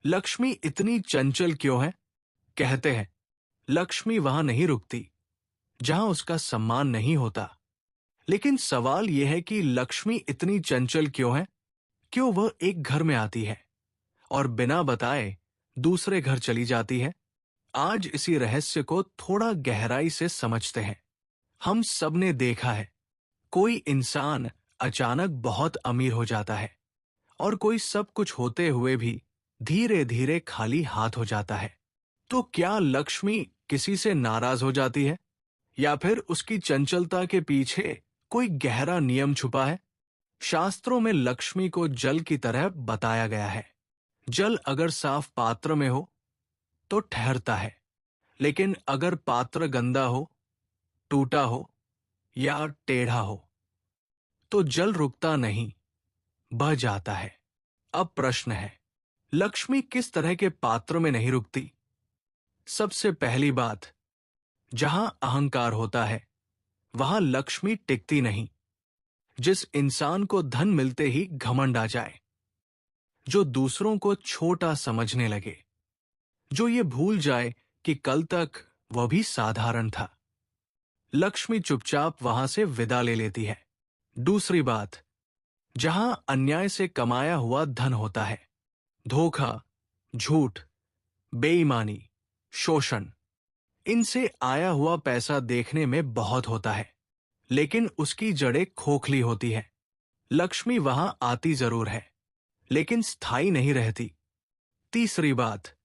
लक्ष्मी इतनी चंचल क्यों है? कहते हैं लक्ष्मी वहां नहीं रुकती जहां उसका सम्मान नहीं होता। लेकिन सवाल यह है कि लक्ष्मी इतनी चंचल क्यों है? क्यों वह एक घर में आती है और बिना बताए दूसरे घर चली जाती है? आज इसी रहस्य को थोड़ा गहराई से समझते हैं। हम सबने देखा है, कोई इंसान अचानक बहुत अमीर हो जाता है और कोई सब कुछ होते हुए भी धीरे धीरे खाली हाथ हो जाता है। तो क्या लक्ष्मी किसी से नाराज हो जाती है या फिर उसकी चंचलता के पीछे कोई गहरा नियम छुपा है? शास्त्रों में लक्ष्मी को जल की तरह बताया गया है। जल अगर साफ पात्र में हो तो ठहरता है, लेकिन अगर पात्र गंदा हो, टूटा हो या टेढ़ा हो तो जल रुकता नहीं, बह जाता है। अब प्रश्न है, लक्ष्मी किस तरह के पात्र में नहीं रुकती? सबसे पहली बात, जहां अहंकार होता है वहां लक्ष्मी टिकती नहीं। जिस इंसान को धन मिलते ही घमंड आ जाए, जो दूसरों को छोटा समझने लगे, जो ये भूल जाए कि कल तक वह भी साधारण था, लक्ष्मी चुपचाप वहां से विदा ले लेती है। दूसरी बात, जहां अन्याय से कमाया हुआ धन होता है, धोखा, झूठ, बेईमानी, शोषण, इनसे आया हुआ पैसा देखने में बहुत होता है, लेकिन उसकी जड़ें खोखली होती है। लक्ष्मी वहां आती जरूर है, लेकिन स्थायी नहीं रहती। तीसरी बात,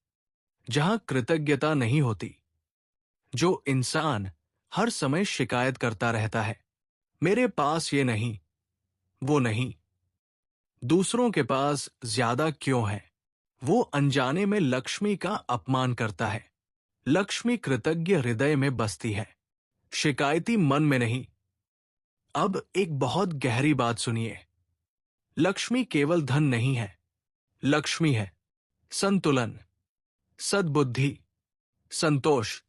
जहां कृतज्ञता नहीं होती, जो इंसान हर समय शिकायत करता रहता है, मेरे पास ये नहीं, वो नहीं, दूसरों के पास ज्यादा क्यों है, वो अनजाने में लक्ष्मी का अपमान करता है। लक्ष्मी कृतज्ञ हृदय में बसती है, शिकायती मन में नहीं। अब एक बहुत गहरी बात सुनिए, लक्ष्मी केवल धन नहीं है, लक्ष्मी है संतुलन, सद्बुद्धि, संतोष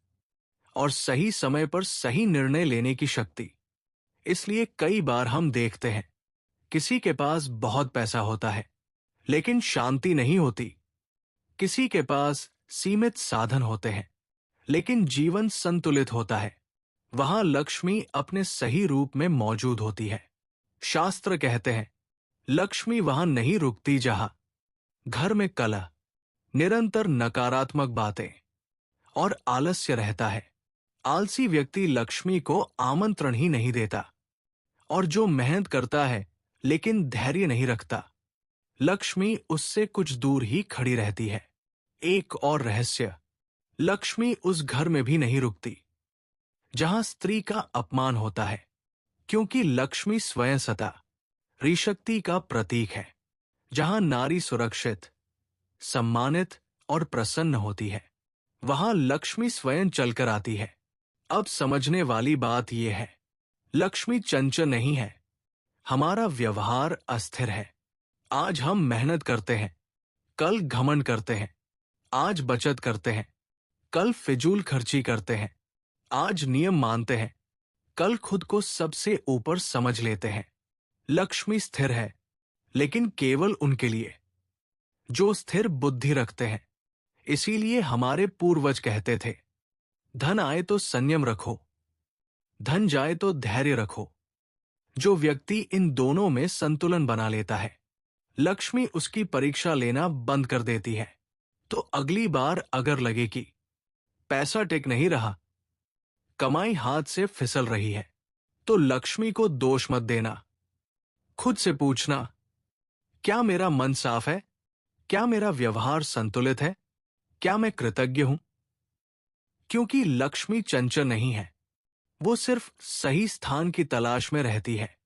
और सही समय पर सही निर्णय लेने की शक्ति। इसलिए कई बार हम देखते हैं, किसी के पास बहुत पैसा होता है लेकिन शांति नहीं होती। किसी के पास सीमित साधन होते हैं लेकिन जीवन संतुलित होता है। वहां लक्ष्मी अपने सही रूप में मौजूद होती है। शास्त्र कहते हैं, लक्ष्मी वहां नहीं रुकती जहां घर में कलह, निरंतर नकारात्मक बातें और आलस्य रहता है। आलसी व्यक्ति लक्ष्मी को आमंत्रण ही नहीं देता, और जो मेहनत करता है लेकिन धैर्य नहीं रखता, लक्ष्मी उससे कुछ दूर ही खड़ी रहती है। एक और रहस्य, लक्ष्मी उस घर में भी नहीं रुकती जहां स्त्री का अपमान होता है, क्योंकि लक्ष्मी स्वयं सता, ऋशक्ति का प्रतीक है। जहां नारी सुरक्षित, सम्मानित और प्रसन्न होती है, वहां लक्ष्मी स्वयं चलकर आती है। अब समझने वाली बात यह है, लक्ष्मी चंचल नहीं है, हमारा व्यवहार अस्थिर है। आज हम मेहनत करते हैं, कल घमंड करते हैं। आज बचत करते हैं, कल फिजूल खर्ची करते हैं। आज नियम मानते हैं, कल खुद को सबसे ऊपर समझ लेते हैं। लक्ष्मी स्थिर है, लेकिन केवल उनके लिए जो स्थिर बुद्धि रखते हैं। इसीलिए हमारे पूर्वज कहते थे, धन आए तो संयम रखो, धन जाए तो धैर्य रखो। जो व्यक्ति इन दोनों में संतुलन बना लेता है, लक्ष्मी उसकी परीक्षा लेना बंद कर देती है। तो अगली बार अगर लगे कि पैसा टिक नहीं रहा, कमाई हाथ से फिसल रही है, तो लक्ष्मी को दोष मत देना। खुद से पूछना, क्या मेरा मन साफ है? क्या मेरा व्यवहार संतुलित है? क्या मैं कृतज्ञ हूं? क्योंकि लक्ष्मी चंचल नहीं है, वो सिर्फ सही स्थान की तलाश में रहती है।